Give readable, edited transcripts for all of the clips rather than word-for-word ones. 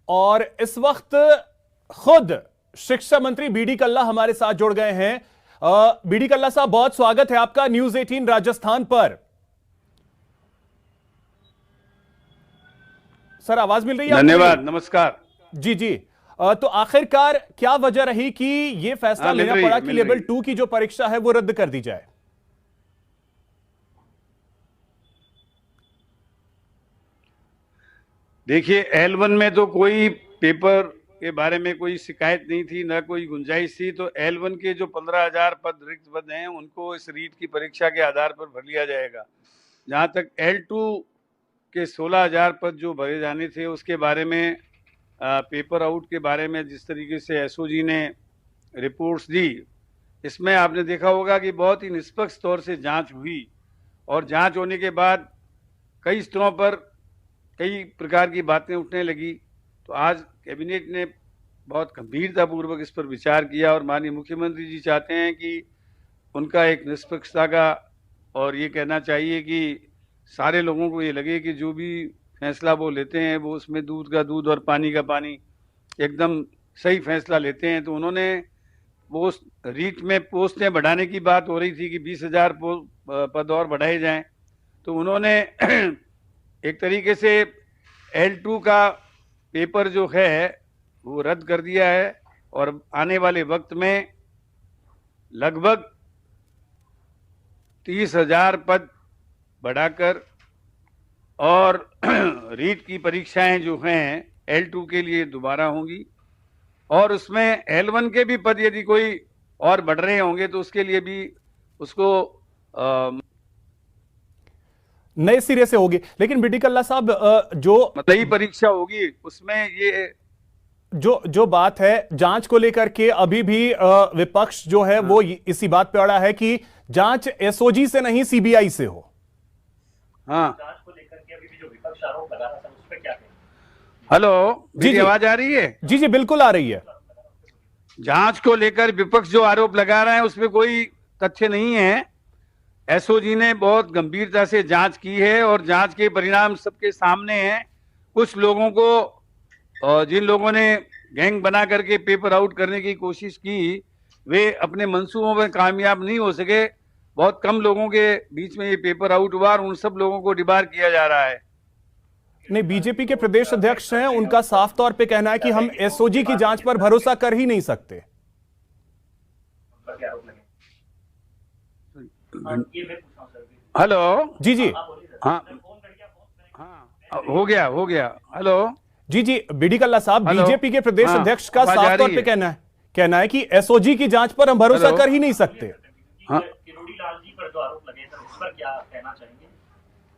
और इस वक्त खुद शिक्षा मंत्री बीडी कल्ला हमारे साथ जुड़ गए हैं। बीडी कल्ला साहब, बहुत स्वागत है आपका न्यूज 18 राजस्थान पर। सर, आवाज मिल रही है? धन्यवाद, नमस्कार। जी जी। तो आखिरकार क्या वजह रही कि यह फैसला लेना पड़ा कि लेवल 2 की जो परीक्षा है वो रद्द कर दी जाए? देखिए, L1 में तो कोई पेपर के बारे में कोई शिकायत नहीं थी, ना कोई गुंजाइश थी। तो L1 के जो 15,000 पद रिक्त पद हैं उनको इस रीट की परीक्षा के आधार पर भर लिया जाएगा। जहां तक L2 के 16,000 पद जो भरे जाने थे उसके बारे में पेपर आउट के बारे में जिस तरीके से एसओजी ने रिपोर्ट्स दी, इसमें आपने देखा होगा कि बहुत ही निष्पक्ष तौर से जांच हुई और जांच होने के बाद कई स्तरों पर कई प्रकार की बातें उठने लगी। तो आज कैबिनेट ने बहुत गंभीरतापूर्वक इस पर विचार किया और माननीय मुख्यमंत्री जी चाहते हैं कि उनका एक निष्पक्षता का, और ये कहना चाहिए कि सारे लोगों को ये लगे कि जो भी फैसला वो लेते हैं वो उसमें दूध का दूध और पानी का पानी एकदम सही फैसला लेते हैं। तो उन्होंने पोस्ट रीट में पोस्टें बढ़ाने की बात हो रही थी कि 20,000 पद और बढ़ाए जाएं, तो उन्होंने एक तरीके से L2 का पेपर जो है वो रद्द कर दिया है और आने वाले वक्त में लगभग 30,000 पद बढ़ाकर और रीट की परीक्षाएं जो हैं L2 के लिए दोबारा होंगी और उसमें L1 के भी पद यदि कोई और बढ़ रहे होंगे तो उसके लिए भी उसको नए सिरे से होगी। लेकिन बीडी कल्ला साहब, जो नई परीक्षा होगी उसमें ये जो बात है जांच को लेकर के अभी भी विपक्ष जो है वो इसी बात पे अड़ा है कि जांच एसओजी से नहीं सीबीआई से हो। हाँ, जांच को लेकर के अभी भी जो विपक्ष आरोप लगा रहा था उस पर क्या कहें? हेलो, जी, आवाज आ रही है? जी जी, बिल्कुल आ रही है। जांच को लेकर विपक्ष जो आरोप लगा रहा है उसमें कोई तथ्य नहीं है। एसओजी ने बहुत गंभीरता से जांच की है और जांच के परिणाम सबके सामने हैं। कुछ लोगों को, जिन लोगों ने गैंग बना करके पेपर आउट करने की कोशिश की, वे अपने मंसूबों में कामयाब नहीं हो सके। बहुत कम लोगों के बीच में ये पेपर आउट हुआ और उन सब लोगों को डिबार किया जा रहा है। नहीं, बीजेपी के प्रदेश अध्यक्ष हैं, उनका साफ तौर पे कहना है कि हम एसओजी की जांच पर भरोसा कर ही नहीं सकते। हेलो, जी जी, हाँ हाँ, हो गया। हेलो, जी जी, बीडी कल्ला साहब, बीजेपी के प्रदेश अध्यक्ष का साफ तौर पे कहना है कि एसओजी की जांच पर हम भरोसा कर ही नहीं सकते। हाँ, किरोड़ी लाल जी पर जो आरोप लगे थे उस पर क्या कहना चाहेंगे?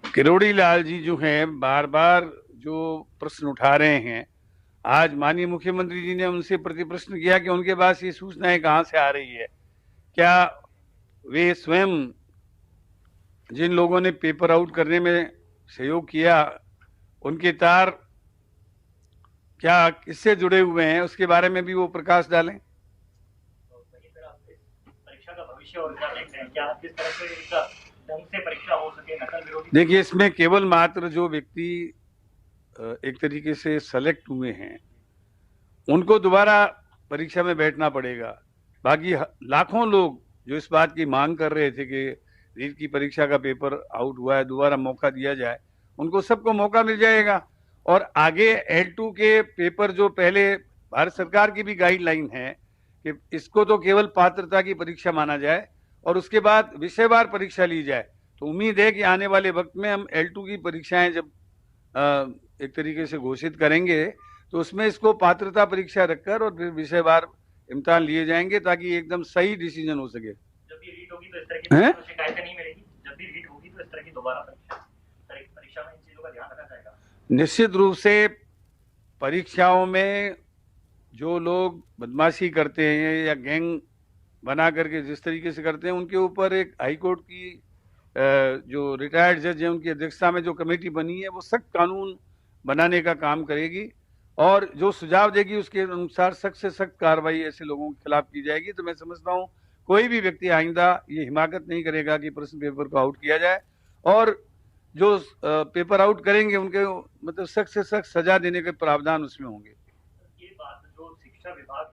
किरोड़ी लाल जी जो हैं बार बार जो प्रश्न उठा रहे हैं, आज माननीय मुख्यमंत्री जी ने उनसे प्रति प्रश्न किया कि उनके पास ये सूचनाएं कहाँ से आ रही है। क्या वे स्वयं जिन लोगों ने पेपर आउट करने में सहयोग किया उनके तार क्या किससे जुड़े हुए हैं, उसके बारे में भी वो प्रकाश डालें। परीक्षा का भविष्य और क्या किस तरह से ढंग से परीक्षा हो सके, नकल विरोधी? देखिए, इसमें केवल मात्र जो व्यक्ति एक तरीके से सेलेक्ट हुए हैं उनको दोबारा परीक्षा में बैठना पड़ेगा। बाकी लाखों लोग जो इस बात की मांग कर रहे थे कि रीट की परीक्षा का पेपर आउट हुआ है, दोबारा मौका दिया जाए, उनको सबको मौका मिल जाएगा। और आगे L2 के पेपर जो पहले भारत सरकार की भी गाइडलाइन है कि इसको तो केवल पात्रता की परीक्षा माना जाए और उसके बाद विषयवार परीक्षा ली जाए। तो उम्मीद है कि आने वाले वक्त में हम L2 की परीक्षाएं जब एक तरीके से घोषित करेंगे तो उसमें इसको पात्रता परीक्षा रखकर और फिर विषयवार इम्तिहान लिए जाएंगे ताकि एकदम सही डिसीजन हो सके। जब भी रीट होगी तो इस तरह की शिकायतें नहीं मिलेगी? जब भी रीट होगी तो इस तरह की दोबारा परीक्षा में इन चीजों का ध्यान रखा जाएगा? निश्चित रूप से परीक्षाओं में जो लोग बदमाशी करते हैं या गैंग बना करके जिस तरीके से करते हैं उनके ऊपर एक हाईकोर्ट की जो रिटायर्ड जज है उनकी अध्यक्षता में जो कमेटी बनी है वो सख्त कानून बनाने का काम करेगी और जो सुझाव देगी उसके अनुसार सख्त से सख्त कार्रवाई ऐसे लोगों के खिलाफ की जाएगी। तो मैं समझता हूँ कोई भी व्यक्ति आइंदा ये हिमाकत नहीं करेगा कि प्रश्न पेपर को आउट किया जाए और जो पेपर आउट करेंगे उनके मतलब सख्त से सख्त सजा देने के प्रावधान उसमें होंगे। तो शिक्षा विभाग